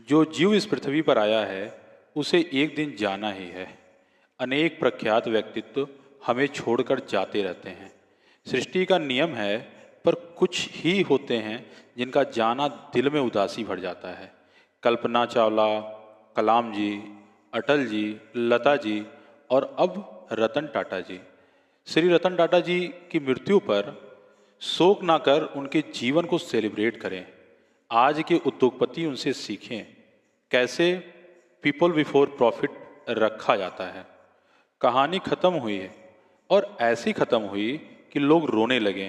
जो जीव इस पृथ्वी पर आया है उसे एक दिन जाना ही है। अनेक प्रख्यात व्यक्तित्व हमें छोड़कर जाते रहते हैं। सृष्टि का नियम है, पर कुछ ही होते हैं जिनका जाना दिल में उदासी भर जाता है। कल्पना चावला, कलाम जी, अटल जी, लता जी और अब रतन टाटा जी। श्री रतन टाटा जी की मृत्यु पर शोक ना कर उनके जीवन को सेलिब्रेट करें। आज के उद्योगपति उनसे सीखें कैसे पीपल बिफोर प्रॉफिट रखा जाता है। कहानी खत्म हुई है और ऐसी खत्म हुई कि लोग रोने लगे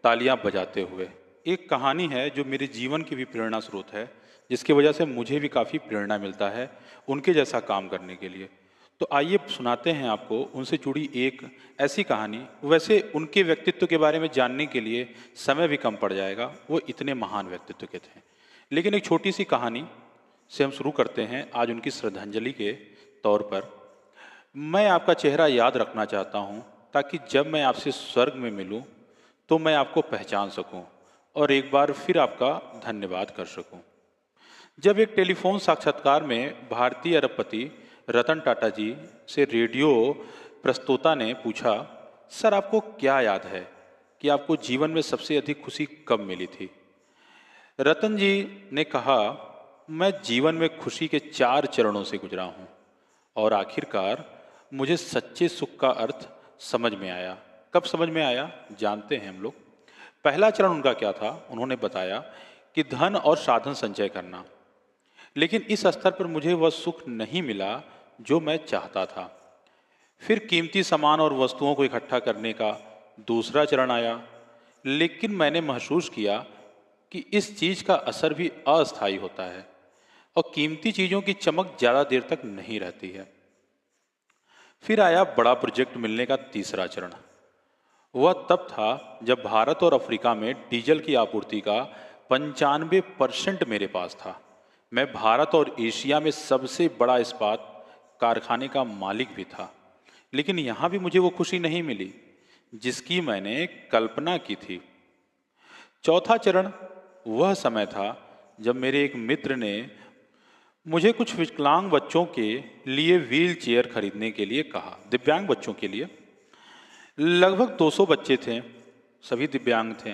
तालियां बजाते हुए। एक कहानी है जो मेरे जीवन की भी प्रेरणा स्रोत है, जिसकी वजह से मुझे भी काफ़ी प्रेरणा मिलता है उनके जैसा काम करने के लिए। तो आइए सुनाते हैं आपको उनसे जुड़ी एक ऐसी कहानी। वैसे उनके व्यक्तित्व के बारे में जानने के लिए समय भी कम पड़ जाएगा, वो इतने महान व्यक्तित्व के थे। लेकिन एक छोटी सी कहानी से हम शुरू करते हैं आज उनकी श्रद्धांजलि के तौर पर। मैं आपका चेहरा याद रखना चाहता हूँ ताकि जब मैं आपसे स्वर्ग में मिलूँ तो मैं आपको पहचान सकूँ और एक बार फिर आपका धन्यवाद कर सकूँ। जब एक टेलीफोन साक्षात्कार में भारतीय अरबपति रतन टाटा जी से रेडियो प्रस्तोता ने पूछा, सर आपको क्या याद है कि आपको जीवन में सबसे अधिक खुशी कब मिली थी? रतन जी ने कहा, मैं जीवन में खुशी के 4 चरणों से गुजरा हूँ और आखिरकार मुझे सच्चे सुख का अर्थ समझ में आया। कब समझ में आया जानते हैं हम लोग। पहला चरण उनका क्या था? उन्होंने बताया कि धन और साधन संचय करना, लेकिन इस स्तर पर मुझे वह सुख नहीं मिला जो मैं चाहता था। फिर कीमती सामान और वस्तुओं को इकट्ठा करने का दूसरा चरण आया, लेकिन मैंने महसूस किया कि इस चीज़ का असर भी अस्थायी होता है और कीमती चीज़ों की चमक ज़्यादा देर तक नहीं रहती है। फिर आया बड़ा प्रोजेक्ट मिलने का तीसरा चरण। वह तब था जब भारत और अफ्रीका में डीजल की आपूर्ति का 95% मेरे पास था। मैं भारत और एशिया में सबसे बड़ा इस्पात कारखाने का मालिक भी था, लेकिन यहाँ भी मुझे वो खुशी नहीं मिली जिसकी मैंने कल्पना की थी। चौथा चरण वह समय था जब मेरे एक मित्र ने मुझे कुछ विकलांग बच्चों के लिए व्हील चेयर खरीदने के लिए कहा। दिव्यांग बच्चों के लिए लगभग 200 बच्चे थे, सभी दिव्यांग थे।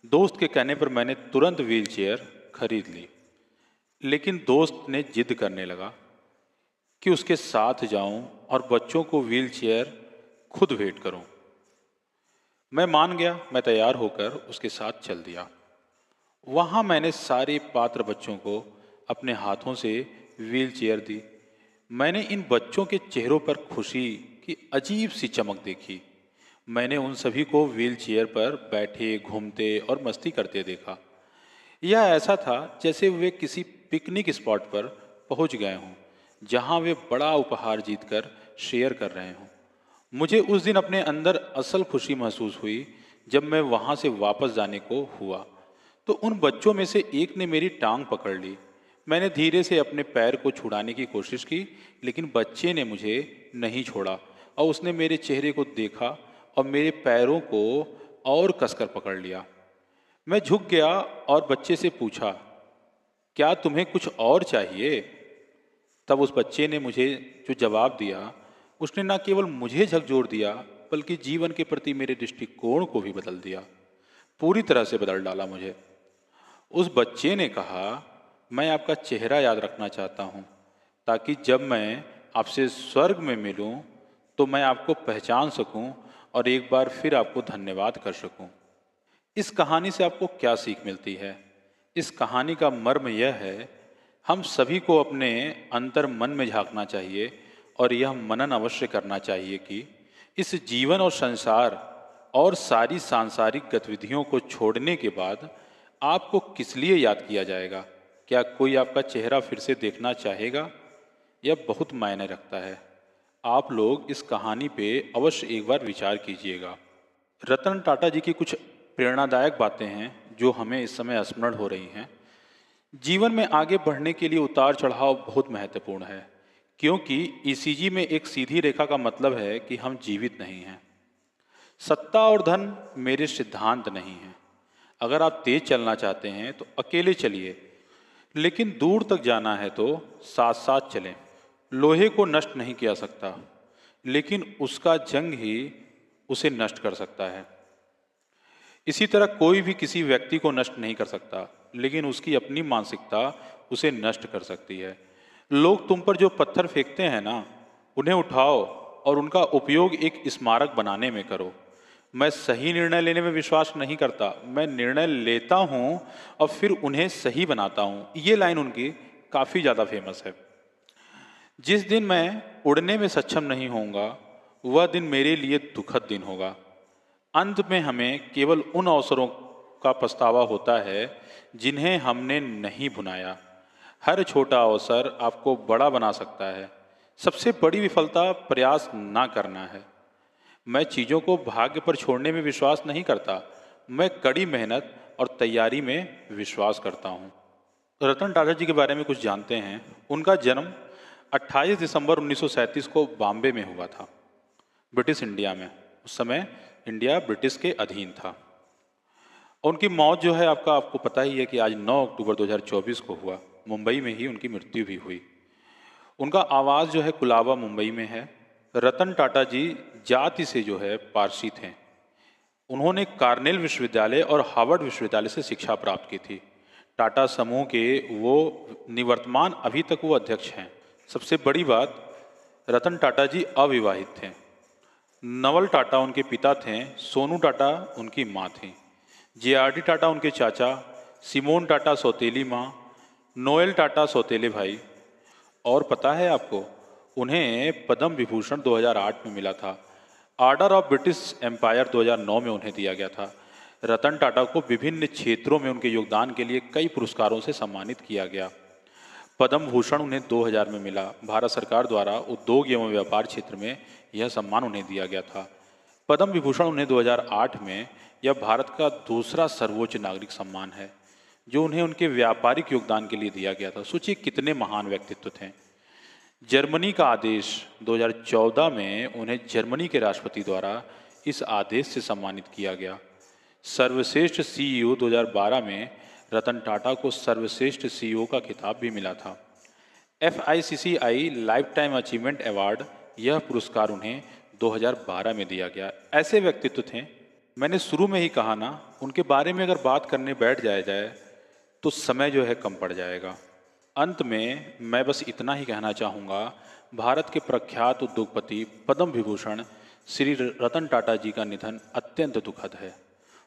दोस्त के कहने पर मैंने तुरंत व्हील चेयर खरीद ली, लेकिन दोस्त ने जिद करने लगा कि उसके साथ जाऊं और बच्चों को व्हील चेयर खुद भेंट करूं। मैं मान गया। मैं तैयार होकर उसके साथ चल दिया। वहाँ मैंने सारे पात्र बच्चों को अपने हाथों से व्हील चेयर दी। मैंने इन बच्चों के चेहरों पर खुशी की अजीब सी चमक देखी। मैंने उन सभी को व्हील चेयर पर बैठे, घूमते और मस्ती करते देखा। यह ऐसा था जैसे वे किसी पिकनिक स्पॉट पर पहुंच गए हों, जहां वे बड़ा उपहार जीतकर शेयर कर रहे हों। मुझे उस दिन अपने अंदर असल खुशी महसूस हुई जब मैं वहां से वापस जाने को हुआ तो उन बच्चों में से एक ने मेरी टांग पकड़ ली। मैंने धीरे से अपने पैर को छुड़ाने की कोशिश की, लेकिन बच्चे ने मुझे नहीं छोड़ा और उसने मेरे चेहरे को देखा और मेरे पैरों को और कसकर पकड़ लिया। मैं झुक गया और बच्चे से पूछा, क्या तुम्हें कुछ और चाहिए? तब उस बच्चे ने मुझे जो जवाब दिया, उसने न केवल मुझे झकझोर दिया बल्कि जीवन के प्रति मेरे दृष्टिकोण को भी बदल दिया, पूरी तरह से बदल डाला मुझे। उस बच्चे ने कहा, मैं आपका चेहरा याद रखना चाहता हूँ ताकि जब मैं आपसे स्वर्ग में मिलूँ तो मैं आपको पहचान सकूँ और एक बार फिर आपको धन्यवाद कर सकूँ। इस कहानी से आपको क्या सीख मिलती है? इस कहानी का मर्म यह है, हम सभी को अपने अंतर मन में झांकना चाहिए और यह मनन अवश्य करना चाहिए कि इस जीवन और संसार और सारी सांसारिक गतिविधियों को छोड़ने के बाद आपको किस लिए याद किया जाएगा? क्या कोई आपका चेहरा फिर से देखना चाहेगा? यह बहुत मायने रखता है। आप लोग इस कहानी पे अवश्य एक बार विचार कीजिएगा। रतन टाटा जी की कुछ प्रेरणादायक बातें हैं जो हमें इस समय स्मरण हो रही हैं। जीवन में आगे बढ़ने के लिए उतार चढ़ाव बहुत महत्वपूर्ण है, क्योंकि ईसीजी में एक सीधी रेखा का मतलब है कि हम जीवित नहीं हैं। सत्ता और धन मेरे सिद्धांत नहीं हैं। अगर आप तेज चलना चाहते हैं तो अकेले चलिए, लेकिन दूर तक जाना है तो साथ साथ चलें। लोहे को नष्ट नहीं किया सकता, लेकिन उसका जंग ही उसे नष्ट कर सकता है। इसी तरह कोई भी किसी व्यक्ति को नष्ट नहीं कर सकता, लेकिन उसकी अपनी मानसिकता उसे नष्ट कर सकती है। लोग तुम पर जो पत्थर फेंकते हैं ना, उन्हें उठाओ और उनका उपयोग एक स्मारक बनाने में करो। मैं सही निर्णय लेने में विश्वास नहीं करता, मैं निर्णय लेता हूँ और फिर उन्हें सही बनाता हूँ। ये लाइन उनकी काफ़ी ज़्यादा फेमस है। जिस दिन मैं उड़ने में सक्षम नहीं होऊंगा, वह दिन मेरे लिए दुखद दिन होगा। अंत में हमें केवल उन अवसरों का पछतावा होता है जिन्हें हमने नहीं भुनाया। हर छोटा अवसर आपको बड़ा बना सकता है। सबसे बड़ी विफलता प्रयास ना करना है। मैं चीज़ों को भाग्य पर छोड़ने में विश्वास नहीं करता, मैं कड़ी मेहनत और तैयारी में विश्वास करता हूँ। रतन टाटा जी के बारे में कुछ जानते हैं। उनका जन्म 28 दिसंबर 1937 को बॉम्बे में हुआ था, ब्रिटिश इंडिया में। उस समय इंडिया ब्रिटिश के अधीन था। उनकी मौत जो है आपको पता ही है कि आज 9 अक्टूबर 2024 को हुआ। मुंबई में ही उनकी मृत्यु भी हुई। उनका आवास जो है कुलाबा मुंबई में है। रतन टाटा जी जाति से जो है पारसी थे। उन्होंने कार्नेल विश्वविद्यालय और हार्वर्ड विश्वविद्यालय से शिक्षा प्राप्त की थी। टाटा समूह के वो निवर्तमान अभी तक वो अध्यक्ष हैं। सबसे बड़ी बात, रतन टाटा जी अविवाहित थे। नवल टाटा उनके पिता थे, सोनू टाटा उनकी माँ थी, जे.आर.डी. टाटा उनके चाचा, सिमोन टाटा सौतेली माँ, नोएल टाटा सौतेले भाई। और पता है आपको, उन्हें पद्म विभूषण 2008 में मिला था। आर्डर ऑफ ब्रिटिश एम्पायर 2009 में उन्हें दिया गया था। रतन टाटा को विभिन्न क्षेत्रों में उनके योगदान के लिए कई पुरस्कारों से सम्मानित किया गया। पद्म भूषण उन्हें 2000 में मिला। भारत सरकार द्वारा उद्योग एवं व्यापार क्षेत्र में यह सम्मान उन्हें दिया गया था। पद्म विभूषण उन्हें 2008 में, यह भारत का दूसरा सर्वोच्च नागरिक सम्मान है जो उन्हें उनके व्यापारिक योगदान के लिए दिया गया था। सोचिए कितने महान व्यक्तित्व थे। जर्मनी का आदेश 2014 में उन्हें जर्मनी के राष्ट्रपति द्वारा इस आदेश से सम्मानित किया गया। सर्वश्रेष्ठ सीईओ 2012 में रतन टाटा को सर्वश्रेष्ठ सीईओ का खिताब भी मिला था। FICCI life time achievement award, यह पुरस्कार उन्हें 2012 में दिया गया। ऐसे व्यक्तित्व थे। मैंने शुरू में ही कहा ना, उनके बारे में अगर बात करने बैठ जाए तो समय जो है कम पड़ जाएगा। अंत में मैं बस इतना ही कहना चाहूँगा, भारत के प्रख्यात उद्योगपति पद्म विभूषण श्री रतन टाटा जी का निधन अत्यंत दुखद है।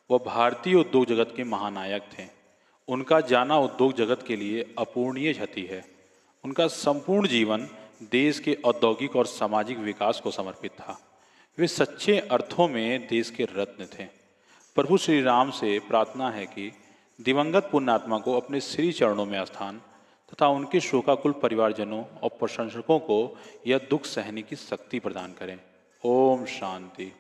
वह भारतीय उद्योग जगत के महानायक थे। उनका जाना उद्योग जगत के लिए अपूरणीय क्षति है। उनका संपूर्ण जीवन देश के औद्योगिक और सामाजिक विकास को समर्पित था। वे सच्चे अर्थों में देश के रत्न थे। प्रभु श्री राम से प्रार्थना है कि दिवंगत पुण्यात्मा को अपने श्री चरणों में स्थान तथा उनके शोकाकुल परिवारजनों और प्रशंसकों को यह दुख सहने की शक्ति प्रदान करें। ओम शांति।